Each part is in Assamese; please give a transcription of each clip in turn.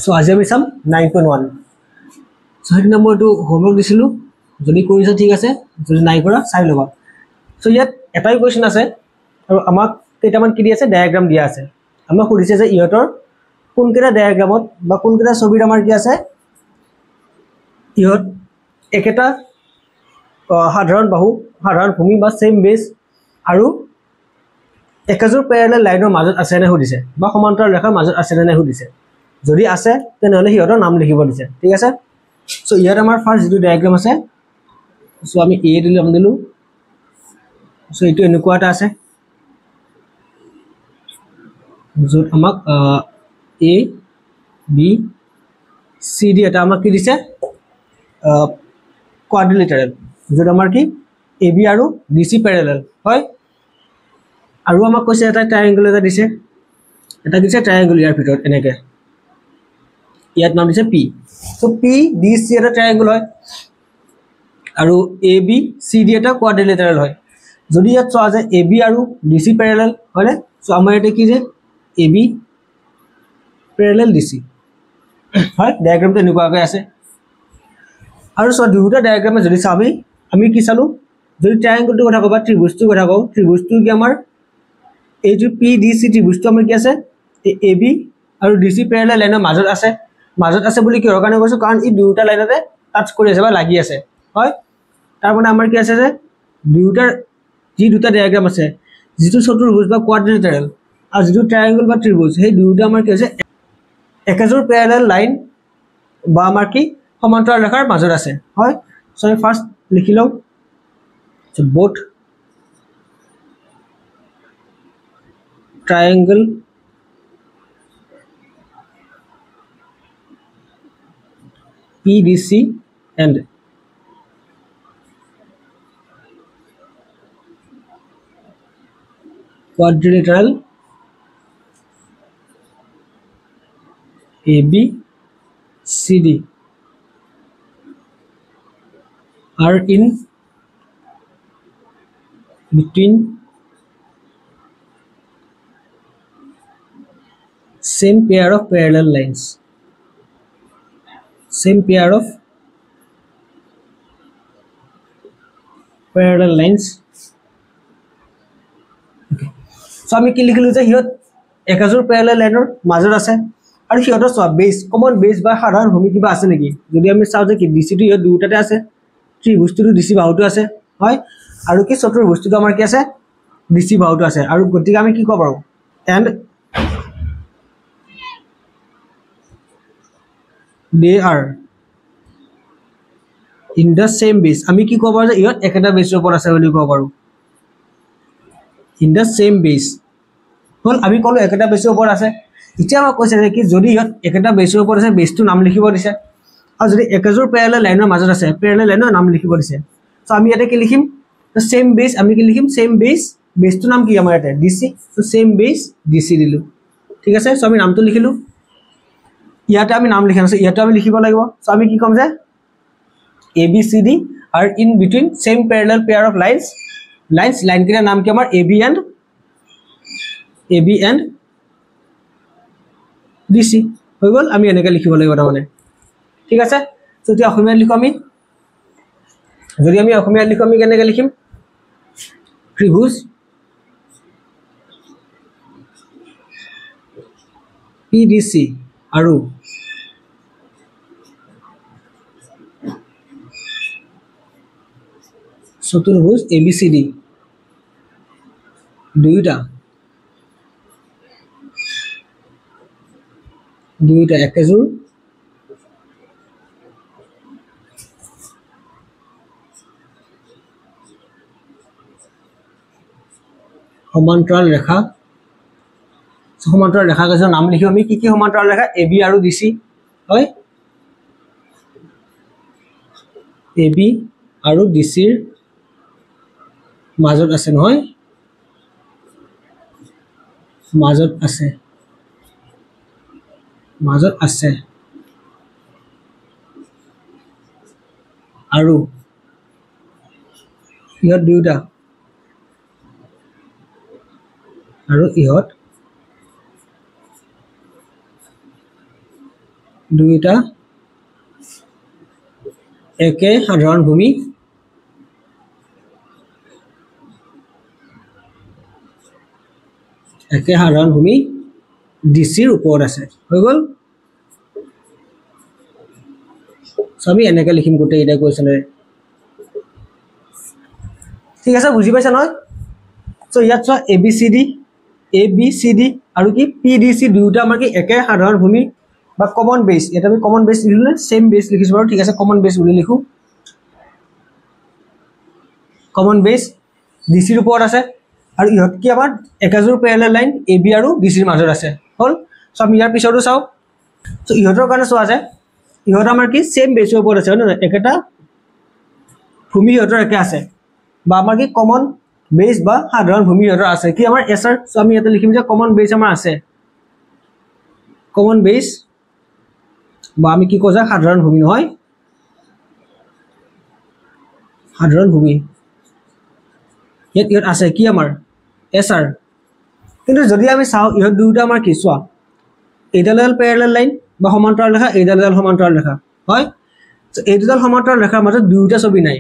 সো আজি আমি চাম 9.1 সো সেইদিনা মই এইটো হোমৱৰ্ক দিছিলোঁ যদি কৰিছা ঠিক আছে যদি নাই কৰা চাই ল'বা সো ইয়াত এটাই কুৱেশ্যন আছে আৰু আমাক কেইটামান কি দিয়া আছে ডায়াগ্ৰাম দিয়া আছে আমাক সুধিছে যে ইহঁতৰ কোনকেইটা ডায়াগ্ৰামত বা কোনকেইটা ছবিত আমাৰ কি আছে ইহঁত একেটা সাধাৰণ বাহু সাধাৰণ ভূমি বা সেম বেস আৰু একাজোৰ প্যাৰেলাল লাইনৰ মাজত আছে নে সুধিছে বা সমান্তৰাল ৰেখাৰ মাজত আছে নে সুধিছে যদি আছে তেনেহলে সিহঁতৰ নাম লিখিব দিছে ঠিক আছে সো ইয়াত আমাৰ ফাৰ্স্ট যেটো ডায়াগ্ৰাম আছে সো আমি এ দিলে নাম দিলো সো এইটো এনেকুৱা এটা আছে য'ত আমাক এ বি সি ডি এটা আমাক কি দিছে কোৱাড্ৰিলেটাৰেল য'ত আমাৰ কি এ বি আৰু ডি সি প্যাৰেলাল হয় আৰু আমাক কৈছে এটা ট্ৰায়াঙ্গল এটা দিছে এটা দিছে ট্ৰায়াঙ্গল ইয়াৰ ভিতৰত এনেকে ইয়াত নাম দিছে পি সো পি ডি সি এটা ট্ৰায়াঙ্গল হয় আৰু এ বি সি ডি এটা কোৱাড্ৰিলেটাৰেল হয় যদি ইয়াত চোৱা যায় এ বি আৰু ডি সি প্যাৰেলাল হয়নে সো আমাৰ এটা কি যে এ বি প্যাৰেলাল ডি সি হয় ডায়াগ্ৰামটো এনেকুৱাকৈ আছে আৰু সো দুটা ডায়াগ্ৰামে যদি চাবি আমি কি চালো যদি ট্ৰায়াঙ্গলটো কথা কবা ত্ৰিভুজটোৰ কথা কও ত্ৰিভুজটো কি আমাৰ এই যে পি ডি সি ত্ৰিভুজটো আমাৰ কি আছে এ বি আৰু ডি সি প্যাৰেলাল লাইনৰ মাজত আছে বুলি কি কাৰণে কৈছো কাৰণ এই দুটা লাইনতে টাচ কৰি আছে বা লাগি আছে হয় তাৰ মানে আমাৰ কি আছে যে দুটা ডায়াগ্ৰাম আছে যেটো চতুৰ্ভুজ বা কোৱাড্ৰিলেটাৰেল আৰু যেটো ট্ৰায়াঙ্গল বা ত্ৰিভুজ সেই দুটা আমাৰ কি আছে একাজোৰ প্যাৰেলাল লাইন বা আমাৰ কি সমান্তৰাল ৰেখাৰ মাজত আছে হয় সো আমি ফাৰ্স্ট লিখি লও so both triangle PDC and quadrilateral ABCD are in between same pair of parallel lines okay so আমি কি লিখিলো যে হিয়ত একাজোৰ প্যাৰেলাল লাইনৰ মাজত আছে আৰু হিয়তৰ সব বেস কমন বেস বা সাধাৰণ ভূমি কিবা আছে নেকি যদি আমি চাও যে কি ডিসি টো হিয়ত দুটাতে আছে ত্ৰিভুজটো ডিসি বাহুটো আছে হয় আৰু কি চতুৰ্ভুজটো আমাৰ কি আছে ডিসি বাহুটো আছে আৰু গতিকে আমি কি কব পাৰো and they are in the same base আমি কি কব পাৰো যে ইহত একেটা বেসৰ ওপৰত আছে বুলি কব পাৰো in the same base হল আমি কলো একেটা বেসৰ ওপৰত আছে এতিয়া আমাক কৈছে যে কি যদি ইহত একেটা বেসৰ ওপৰত আছে বেসটো নাম লিখিব দিছে আৰু যদি একাজোৰ প্যাৰেলাল লাইনৰ মাজত আছে প্যাৰেলাল লাইনৰ নাম লিখিব দিছে সো আমি এটা কি লিখিম the same base আমি কি লিখিম same base বেসটো নাম কি আমাৰ এটা DC so same base DC দিলু ঠিক আছে সো আমি নামটো লিখিলো ইয়াতে আমি নাম লিখাম সো ইয়াতে আমি লিখিব লাগিব সো আমি কি কম যে ABCD are in between same parallel pair of lines line কিটা নাম কি আমাৰ AB and DC হৈ গল আমি এনেকৈ লিখিব লাগিব মানে ঠিক আছে সো এতিয়া অসমীয়া লিখো আমি যদি আমি অসমীয়া লিখো আমি কেনেকৈ লিখিম ত্ৰিভুজ PDC আৰু চতুৰ্ভুজ ABCD দুইটা একাজোৰ সমান্তৰাল ৰেখা কেইটাৰ নাম লিখিম আমি কি সমান্তৰাল ৰেখা AB আৰু DC হয় AB আৰু DC ৰ মাজত আছে নহয় মাজত আছে আৰু ইহত দুটা আৰু ইহত দুইটা একে সাধাৰণ ভূমি ডিসিৰ ওপৰত আছে হৈ গল সবই এনেকে লিখিম গোটেই এটা কোৱেশ্চন ঠিক আছে বুজি পাইছা নহয় সো ইয়াত চোৱা ABCD আৰু কি PDC দুটা আমাৰ কি একে সাধাৰণ ভূমি বা কমন বেস এটা আমি কমন বেস লিখিলে সেম বেস লিখিছো বাৰু ঠিক আছে কমন বেস বুলি লিখো কমন বেস DC ৰ ওপৰত আছে আৰু ইহত কি আমাৰ একাজোৰ প্যাৰেলাল লাইন AB আৰু DC ৰ মাজত আছে হল সো আমি ইয়াৰ পিছতো চাও সো ইহতৰ কাৰণে চোৱা আছে ইহত আমাৰ কি সেম বেসৰ ওপৰত আছে না একেটা ভূমি ইহতৰ একে আছে বা আমাৰ কি কমন বেস বা সাধাৰণ ভূমি ইহতৰ আছে কি আমাৰ SR সো আমি ইয়াতে লিখিম যে কমন বেস আমাৰ আছে কমন বেস বা আমি কি কজা সাধাৰণ ভূমি নহয় সাধাৰণ ভূমি ইয়াত আছে কি আমাৰ SR কিন্তু যদি আমি চাও ইহত দুটা আমাৰ কি চোৱা এইডাল প্যাৰেলাল লাইন বা সমান্তৰাল ৰেখা এইডাল সমান্তৰাল ৰেখা হয় সো এইডাল সমান্তৰাল ৰেখাৰ মাজত দুটা ছবি নাই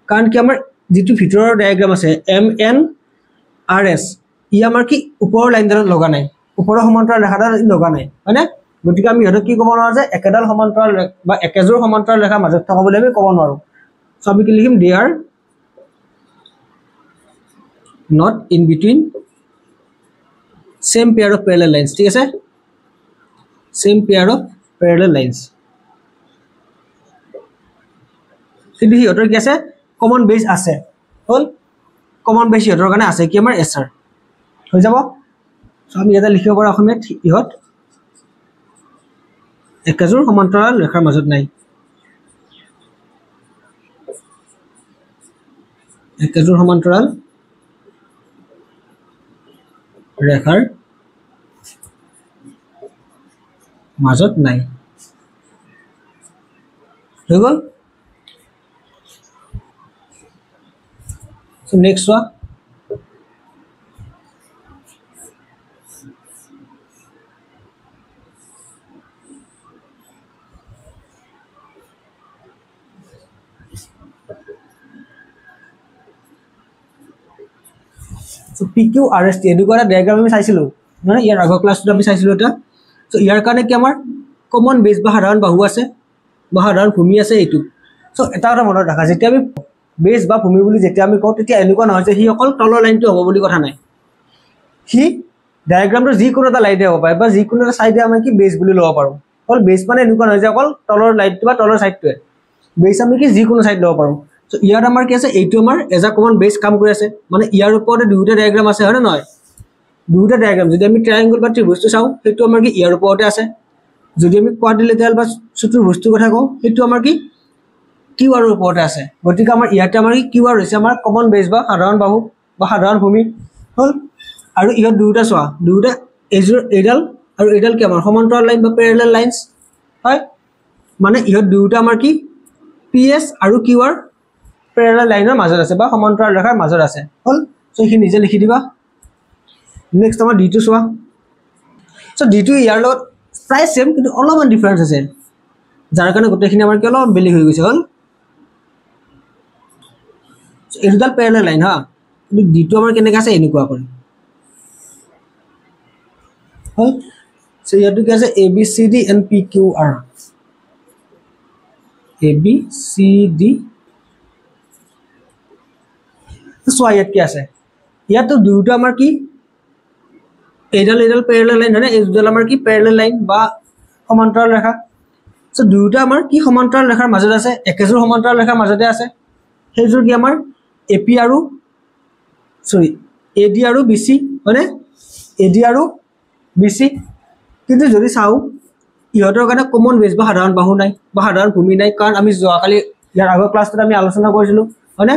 কাৰণ কি আমাৰ যেটো ভিতৰৰ ডায়াগ্ৰাম আছে MNRS ই আমাৰ কি ওপৰৰ লাইনডালত লগা নাই ওপৰৰ সমান্তৰাল ৰেখাডাল লগা নাই হয়নে গতিকে আমি ইহত কি ক'ব নোৱাৰো যে একেডাল সমান্তৰাল বা একেজোৰ সমান্তৰাল ৰেখাৰ মাজত থকা বুলি আমি ক'ব নোৱাৰো সো আমি কি লিখিম they are not in between same pair of parallel lines ঠিক আছে same pair of parallel lines কিন্তু হিহঁতৰ কি আছে কমন বেস আছে হল কমন বেস হিহঁতৰ কাৰণে আছে কি আমাৰ SR হৈ যাব সো আমি এটা লিখিব পাৰো অসমীয়াত ইহত একাজোৰ সমান্তৰাল ৰেখাৰ মাজত নাই একাজোৰ সমান্তৰাল ৰেখাৰ মাজত নাই হৈ গল সো নেক্সট ওয়া সো PQRST এডুকাৰা ডায়াগ্ৰাম আমি চাইছিলো মানে ইয়াৰ আগৰ ক্লাছটো আমি চাইছিলো এটা সো ইয়াৰ কাৰণে কি আমাৰ কমন বেস বা সাধাৰণ বাহু আছে বা সাধাৰণ ভূমি আছে এইটো সো এটা কথা মনত ৰাখা যেতিয়া আমি বেস বা ভূমি বুলি যেতিয়া আমি কওঁ তেতিয়া এনেকুৱা নহয় যে হি অকল তলৰ লাইনটো হ'ব বুলি কথা নাই হি ডায়াগ্ৰামটো যি কোনো এটা লাইনে হ'ব পাৰে বা যি কোনো এটা সাইডে আমি কি বেস বুলি ল'ব পাৰো অকল বেস মানে এনেকুৱা নহয় যে অকল তলৰ লাইনটো বা তলৰ সাইডটোৱে বেস আমি কি যি কোনো সাইড ল'ব পাৰো সো ইয়াৰ আমাৰ কি আছে এইটো আমাৰ এজা কমন বেস কাম কৰি আছে মানে ইয়াৰ ওপৰতে দুটা ডায়াগ্ৰাম আছে হয় না নহয় দুটা ডায়াগ্ৰাম যদি আমি ট্ৰায়াঙ্গল বা ত্ৰিভুজটো চাও সেইটো আমাৰ কি ইয়াৰ ওপৰতে আছে যদি আমি কোৱাড্ৰিলেটাৰাল বা চতুৰ্ভুজটো কথা কওঁ সেইটো আমাৰ কি QR ৰ ওপৰতে আছে গতিকে আমাৰ ইয়াতে আমাৰ কি QR হৈছে আমাৰ কমন বেস বা সাধাৰণ বাহু বা সাধাৰণ ভূমি হল আৰু ইহত দুটা চোৱা দুটা এইডাল আৰু এইডাল কি আমাৰ সমান্তৰাল লাইন বা প্যাৰেলাল লাইনস হয় মানে ইহত দুটা আমাৰ কি PS আৰু QR প্যাৰেলাল লাইনৰ মাজত আছে বা সমান্তৰাল ৰেখাৰ মাজত আছে হল সো হি নিজে লিখি দিবা নেক্সট আমাৰ D2 চোৱা সো D2 ইয়াৰ লগত প্ৰায় সেম কিন্তু অলপমান ডিফাৰেন্স আছে যাৰ কাৰণে গোটেইখিনি আমাৰ কি অলপ বেলেগ হৈ গৈছে হল সো এইডাল প্যাৰেলাল লাইন হা কিন্তু D2 আমাৰ কেনেকৈ আছে এনেকুৱা কৰি হল সো ইয়াটো কি আছে ABCD and PQR ABCD so ইয়াত কি আছে ইয়াতো দুটা আমাৰ কি এইডাল প্যাৰেলাল লাইন হয় এইডাল আমাৰ কি প্যাৰেলাল লাইন বা সমান্তৰাল ৰেখা সো দুটা আমাৰ কি সমান্তৰাল ৰেখাৰ মাজত আছে একেজোৰ সমান্তৰাল ৰেখাৰ মাজতে আছে সেইজোৰ কি আমাৰ AP আৰু সৰি AD আৰু BC মানে AD আৰু BC কিন্তু যদি চাও ইহতৰ কাৰণে কমন বেস বা সাধাৰণ বাহু নাই বা সাধাৰণ ভূমি নাই কাৰণ আমি যোৱাকালি ইয়াৰ আগৰ ক্লাছটোত আমি আলোচনা কৰিছিলো হয়নে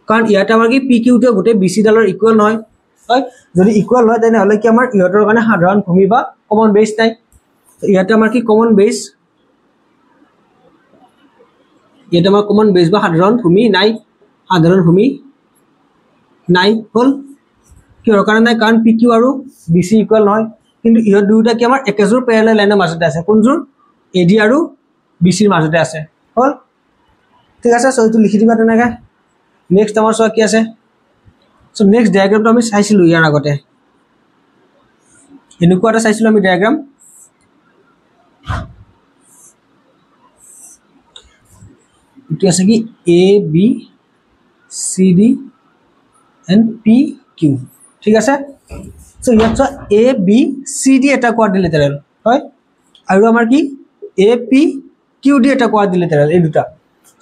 কাৰণ ইয়াতে আমাৰ কি PQ টো গোটেই BC ডালৰ ইকুৱেল নহয় হয় যদি ইকুৱেল হয় তেনে হলে কি আমাৰ ইহতৰ কাৰণে সাধাৰণ ভূমি বা কমন বেস নাই ইয়াতে আমাৰ কি কমন বেস ইয়াতে আমাৰ কমন বেস বা সাধাৰণ ভূমি নাই হল কিহৰ কাৰণে নাই কাৰণ PQ আৰু BC ইকুৱেল নহয় কিন্তু ইহঁত দুয়োটা কি আমাৰ একেযোৰ পেৰেলেল লাইনৰ মাজতে আছে কোনযোৰ এডি আৰু বিচিৰ মাজতে আছে হল ঠিক আছে সো এইটো লিখি দিবা তেনেকা নেক্সট আমাৰ সো কি আছে সো নেক্সট ডায়াগ্ৰামটো আমি চাইছিলো ইয়াৰ আগতে এনেকুৱা এটা চাইছিলো আমি ডায়াগ্ৰাম इट আছে কি a b c d and p q ঠিক আছে সো ইয়াত a b c d এটা কোয়াড্ৰিলেটাৰেল হয় আৰু আমাৰ কি a p q d এটা কোয়াড্ৰিলেটাৰেল এই দুটা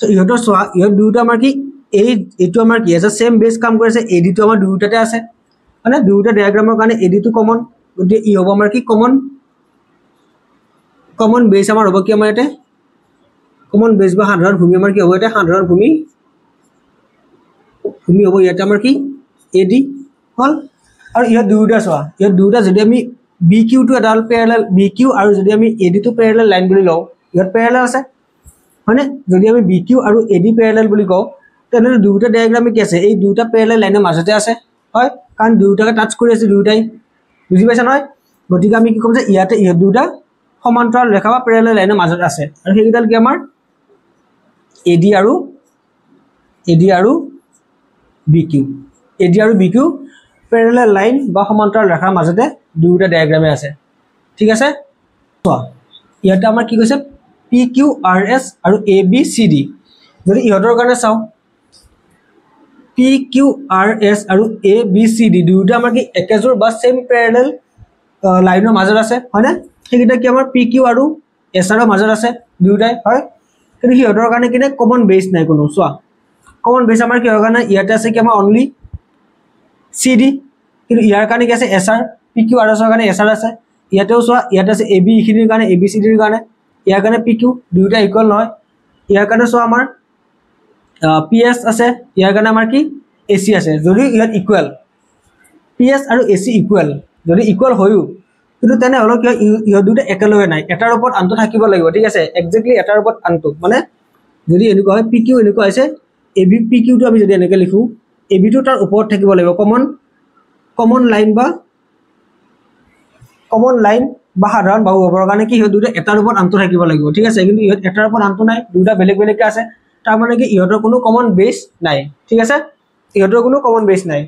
সো ইহতৰ সোয়া ইহত দুটা আমাৰ কি এইটো আমাৰ কি আছে সেম বেস কাম কৰিছে ad টো আমাৰ দুটাতে আছে মানে দুটা ডায়াগ্ৰামৰ কাৰণে ad টো কমন গতি ই হ'ব আমাৰ কি কমন বেস আমাৰ হ'ব কি আমাৰ এতে কমন বেস বা সাধাৰণ ভূমি আমাৰ কি হ'ব এটা সাধাৰণ ভূমি হ'ব ইয়াতে আমাৰ কি ad হল আৰু ইহত দুটা যদি আমি bq টো এডাল প্যাৰালেল bq আৰু যদি আমি ad টো প্যাৰালেল লাইন বুলি লও ইহত প্যাৰালেল আছে মানে যদি আমি bq আৰু ad প্যাৰালেল বুলি কও তেনে দুটা ডায়াগ্ৰামে কি আছে এই দুটা প্যাৰালেল লাইনৰ মাজতে আছে হয় কাৰণ দুটাকে টাচ কৰি আছে দুটাই বুজি পাইছা নহয় গতিকে আমি কি কম যে ইয়াতে ইহত দুটা সমান্তৰাল ৰেখা বা প্যাৰালেল লাইনৰ মাজত আছে আৰু সেইডাল কি আমাৰ ad আৰু bq প্যাৰালেল লাইন বা সমান্তৰাল ৰেখাৰ মাজতে দুটা ডায়াগ্ৰামে আছে ঠিক আছে তো ইয়াতে আমাৰ কি কৈছে pqrs আৰু abcd যদি ইহতৰ কাৰণে চাও pqrs আৰু abcd দুটা আমাৰ কি একেজোৰ বা সেম প্যাৰালেল লাইনৰ মাজত আছে হয় না সেইটা কি আমাৰ pq আৰু sr ৰ মাজত আছে দুটাই হয় কিন্তু ইহতৰ কাৰণে কিনে কমন বেস নাই কোনো সোয়া কমন বেস আমাৰ কি হয় না ইয়াতে আছে কি আমাৰ অনলি cd কিন্তু ইয়াৰ কাৰণে কি আছে sr pqrs ৰ কাৰণে sr আছে ইয়াতেও সোয়া ইয়াতে আছে ab ইখিনিৰ কাৰণে abcd ৰ কাৰণে ইয়াৰ কাৰণে pq দুটা ইকুয়াল নহয় ইয়াৰ কাৰণে সোয়া আমাৰ ps আছে ইয়াৰ কাৰণে আমাৰ কি ac আছে যদি ইয়াত ইকুয়াল ps আৰু ac ইকুয়াল যদি ইকুয়াল হয়ও কিন্তু তেনে হলো কি ইহ দুটা একেলগে নাই এটাৰ ওপৰত আনটো থাকিব লাগিব ঠিক আছে এক্স্যাক্টলি এটাৰ ওপৰত আনটো মানে যদি এনেকুৱা হয় pq এনেকুৱা আছে ab pq টো আমি যদি এনেকৈ লিখো ab টো তাৰ ওপৰত থাকিব লাগিব কমন লাইন বা সাধাৰণ বাহু হবৰ কাৰণে কি হয় দুটা এটাৰ ওপৰত আনটো থাকিব লাগিব ঠিক আছে কিন্তু ইহত এটাৰ ওপৰত আনটো নাই দুটা বেলেগ আছে তাৰ মানে কি ইহতৰ কোনো কমন বেস নাই ঠিক আছে ইহতৰ কোনো কমন বেস নাই